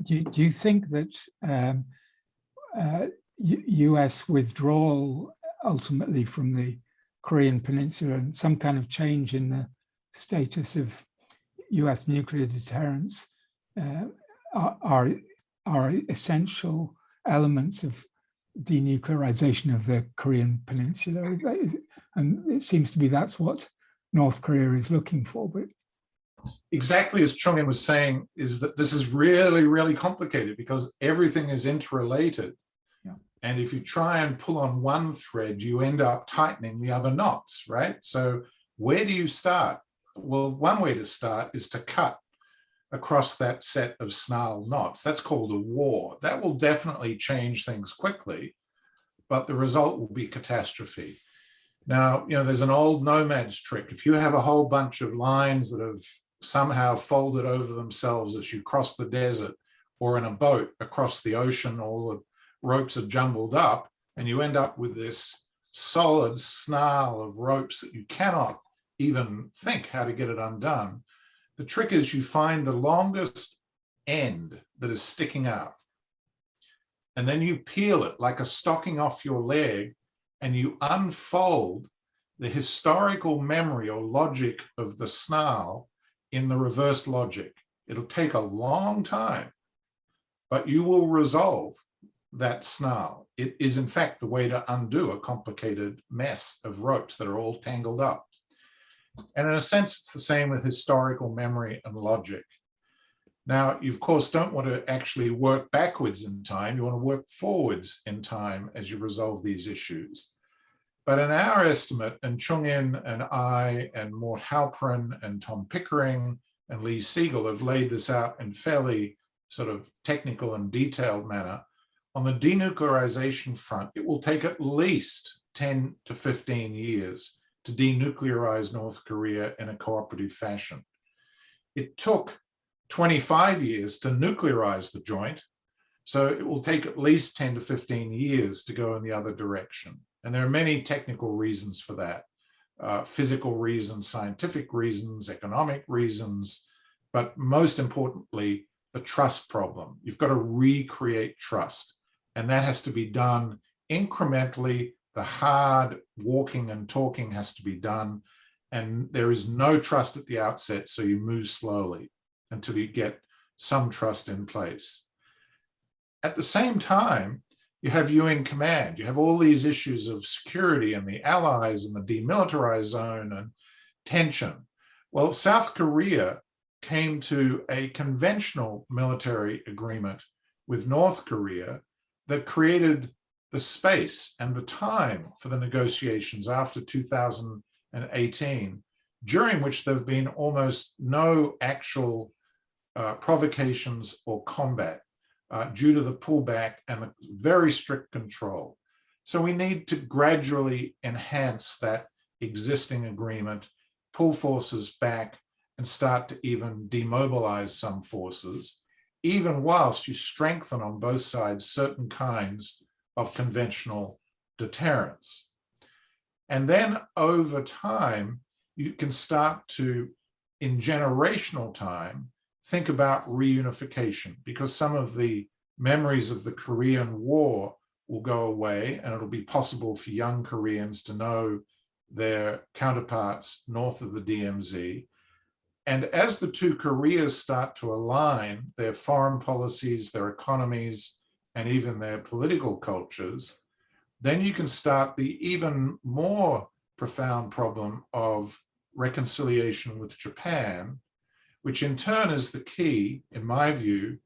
Do you think that US withdrawal ultimately from the Korean Peninsula and some kind of change in the status of US nuclear deterrence are essential elements of denuclearization of the Korean Peninsula? And it seems to be that's what North Korea is looking for. But exactly as Chung-in was saying, is that this is really, really complicated because everything is interrelated. Yeah. And if you try and pull on one thread, you end up tightening the other knots, right? So where do you start? Well, one way to start is to cut across that set of snarl knots. That's called a war. That will definitely change things quickly, but the result will be catastrophe. Now, there's an old nomad's trick. If you have a whole bunch of lines that have somehow folded over themselves as you cross the desert, or in a boat across the ocean, all the ropes are jumbled up, and you end up with this solid snarl of ropes that you cannot even think how to get it undone. The trick is you find the longest end that is sticking out, and then you peel it like a stocking off your leg, and you unfold the historical memory or logic of the snarl in the reverse logic. It'll take a long time, but you will resolve that snarl. It is in fact the way to undo a complicated mess of ropes that are all tangled up. And in a sense, it's the same with historical memory and logic. Now, you of course don't want to actually work backwards in time. You want to work forwards in time as you resolve these issues. But in our estimate, and Chung-in and I and Mort Halperin and Tom Pickering and Lee Siegel have laid this out in fairly sort of technical and detailed manner. On the denuclearization front, it will take at least 10 to 15 years to denuclearize North Korea in a cooperative fashion. It took 25 years to nuclearize the joint, so it will take at least 10 to 15 years to go in the other direction. And there are many technical reasons for that, physical reasons, scientific reasons, economic reasons, but most importantly, the trust problem. You've got to recreate trust, and that has to be done incrementally. The hard walking and talking has to be done, and there is no trust at the outset, so you move slowly until you get some trust in place. At the same time, you have UN command. You have all these issues of security and the allies and the demilitarized zone and tension. Well, South Korea came to a conventional military agreement with North Korea that created the space and the time for the negotiations after 2018, during which there have been almost no actual provocations or combat due to the pullback and the very strict control. So we need to gradually enhance that existing agreement, pull forces back, and start to even demobilize some forces, even whilst you strengthen on both sides certain kinds of conventional deterrence. And then over time, you can start to, in generational time, think about reunification, because some of the memories of the Korean War will go away, and it'll be possible for young Koreans to know their counterparts north of the DMZ. And as the two Koreas start to align their foreign policies, their economies, and even their political cultures, then you can start the even more profound problem of reconciliation with Japan, which in turn is the key, in my view,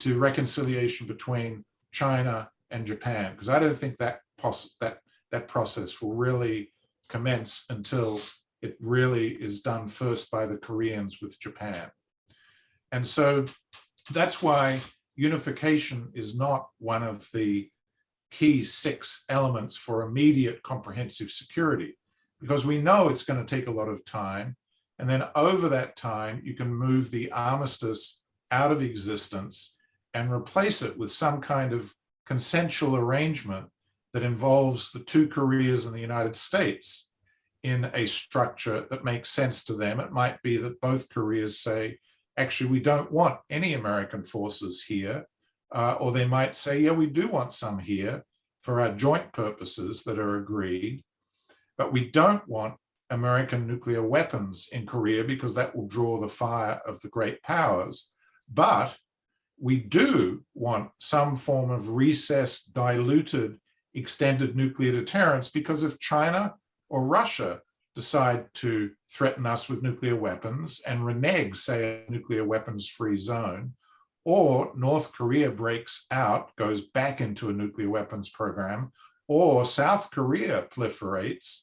to reconciliation between China and Japan, because I don't think that process will really commence until it really is done first by the Koreans with Japan. And so that's why unification is not one of the key 6 elements for immediate comprehensive security, because we know it's going to take a lot of time. And then over that time, you can move the armistice out of existence and replace it with some kind of consensual arrangement that involves the two Koreas and the United States in a structure that makes sense to them. It might be that both Koreas say, actually, we don't want any American forces here. Or they might say, yeah, we do want some here for our joint purposes that are agreed, but we don't want American nuclear weapons in Korea because that will draw the fire of the great powers. But we do want some form of recessed, diluted, extended nuclear deterrence, because if China or Russia decide to threaten us with nuclear weapons and renege, say, a nuclear weapons-free zone, or North Korea breaks out, goes back into a nuclear weapons program, or South Korea proliferates,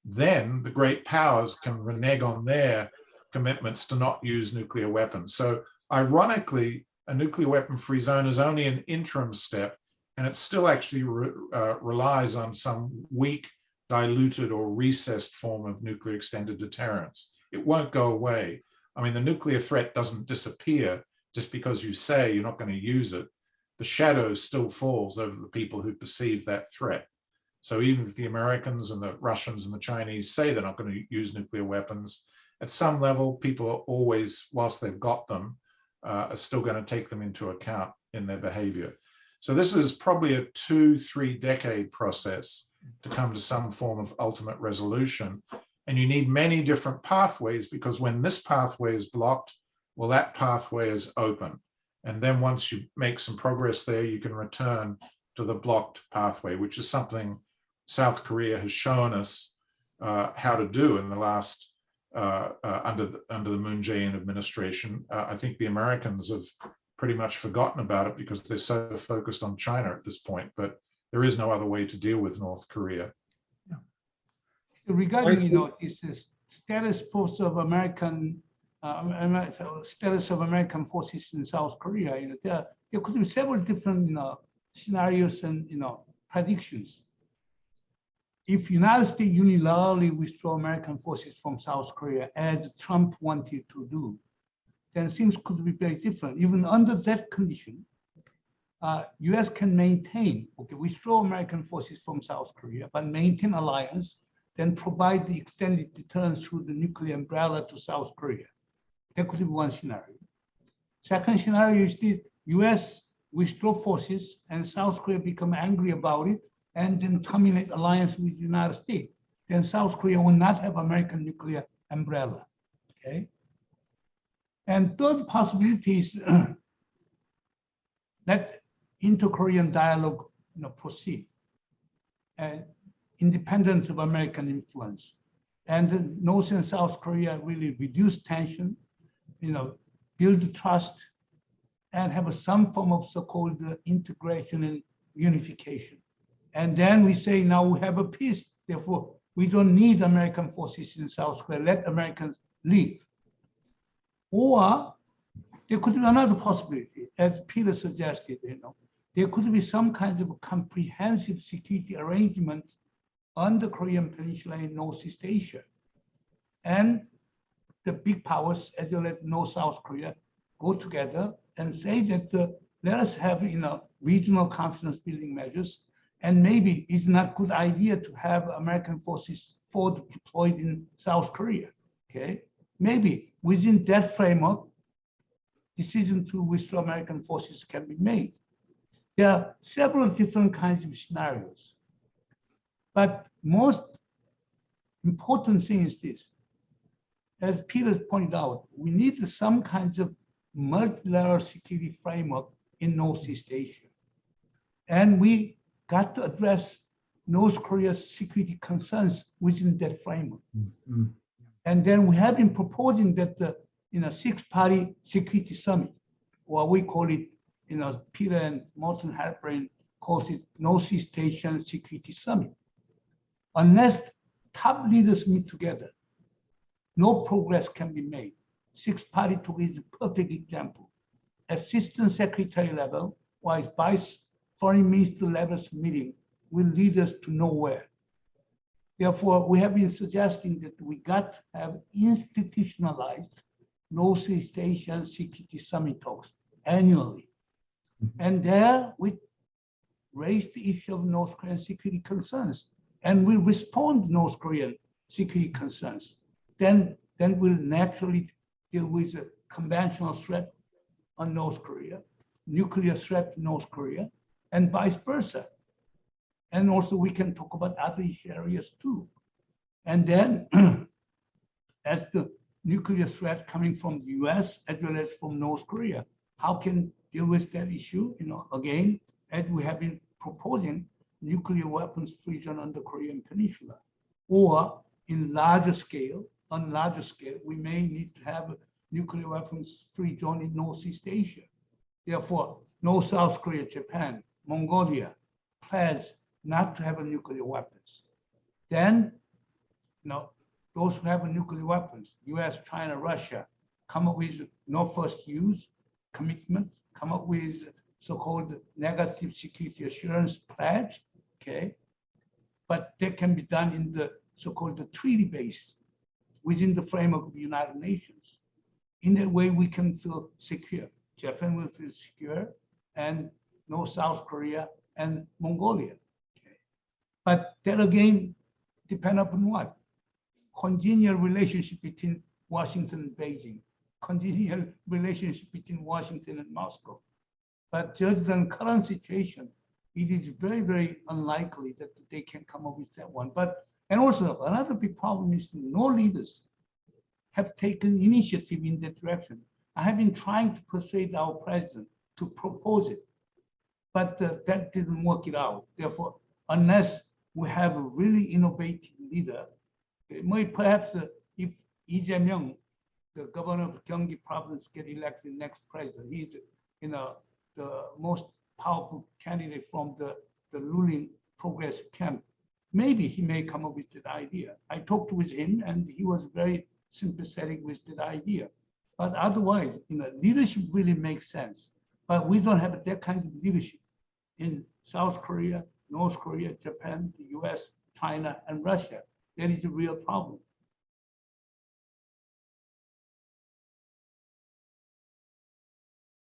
then the great powers can renege on their commitments to not use nuclear weapons. So ironically, a nuclear weapon-free zone is only an interim step, and it still actually relies on some weak, diluted or recessed form of nuclear extended deterrence. It won't go away. I mean, the nuclear threat doesn't disappear just because you say you're not going to use it. The shadow still falls over the people who perceive that threat. So even if the Americans and the Russians and the Chinese say they're not going to use nuclear weapons, at some level, people are always, whilst they've got them, are still going to take them into account in their behavior. So this is probably a 2-3 decade process to come to some form of ultimate resolution. And you need many different pathways, because when this pathway is blocked, well, that pathway is open. And then once you make some progress there, you can return to the blocked pathway, which is something South Korea has shown us how to do in the last, under the Moon Jae-in administration. I think the Americans have pretty much forgotten about it because they're so focused on China at this point, but there is no other way to deal with North Korea. Yeah. Regarding, this status post of American status of American forces in South Korea, there could be several different scenarios and predictions. If United States unilaterally withdraw American forces from South Korea, as Trump wanted to do, then things could be very different. Even under that condition, U.S. can maintain, withdraw American forces from South Korea, but maintain alliance, then provide the extended deterrence through the nuclear umbrella to South Korea. That could be one scenario. Second scenario is the U.S. withdraw forces and South Korea become angry about it and then terminate alliance with the United States. Then South Korea will not have American nuclear umbrella, okay? And third possibility is that inter-Korean dialogue proceed, independent of American influence. And North and South Korea really reduce tension, build trust, and have some form of so-called integration and unification. And then we say, now we have a peace, therefore we don't need American forces in South Korea, let Americans leave. Or there could be another possibility, as Peter suggested, there could be some kind of comprehensive security arrangement on the Korean Peninsula in Northeast Asia. And the big powers, as well as North South Korea, go together and say that let us have regional confidence building measures, and maybe it's not a good idea to have American forces deployed in South Korea, okay? Maybe within that framework, decision to withdraw American forces can be made. There are several different kinds of scenarios, but most important thing is this. As Peter pointed out, we need some kinds of multilateral security framework in Northeast Asia. And we got to address North Korea's security concerns within that framework. Mm-hmm. And then we have been proposing that the six-party security summit, or we call it, Peter and Morton Halperin calls it Northeast Asian Security Summit. Unless top leaders meet together, no progress can be made. Six-party talk is a perfect example. Assistant secretary level, or vice foreign minister levels meeting will lead us to nowhere. Therefore, we have been suggesting that we got to have institutionalized Northeast Asian Security Summit talks annually. And there we raise the issue of North Korean security concerns, and we respond to North Korean security concerns. Then we'll naturally deal with the conventional threat on North Korea, nuclear threat to North Korea, and vice versa. And also we can talk about other areas too. And then as the nuclear threat coming from the US as well as from North Korea, how can deal with that issue? Again, as we have been proposing, nuclear weapons free zone on the Korean Peninsula, or in larger scale, on larger scale, we may need to have a nuclear weapons free zone in Northeast Asia. Therefore, North, South Korea, Japan, Mongolia pledge not to have a nuclear weapons. Then, those who have nuclear weapons, US, China, Russia, come up with no first use commitment, come up with so-called negative security assurance pledge, okay? But that can be done in the so-called treaty base within the framework of the United Nations. In that way, we can feel secure. Japan will feel secure, and North, South Korea, and Mongolia. Okay. But that again, depend upon what? Congenial relationship between Washington and Beijing, congenial relationship between Washington and Moscow. But judged on current situation, it is very, very unlikely that they can come up with that one. And also another big problem is no leaders have taken initiative in that direction. I have been trying to persuade our president to propose it, but that didn't work it out. Therefore, unless we have a really innovative leader, perhaps if Lee Jae-myung, the governor of Gyeonggi province, get elected next president, he's the most powerful candidate from the ruling progressive camp. Maybe he may come up with that idea. I talked with him and he was very sympathetic with that idea. But otherwise, leadership really makes sense. But we don't have that kind of leadership in South Korea, North Korea, Japan, the US, China, and Russia. That is a real problem.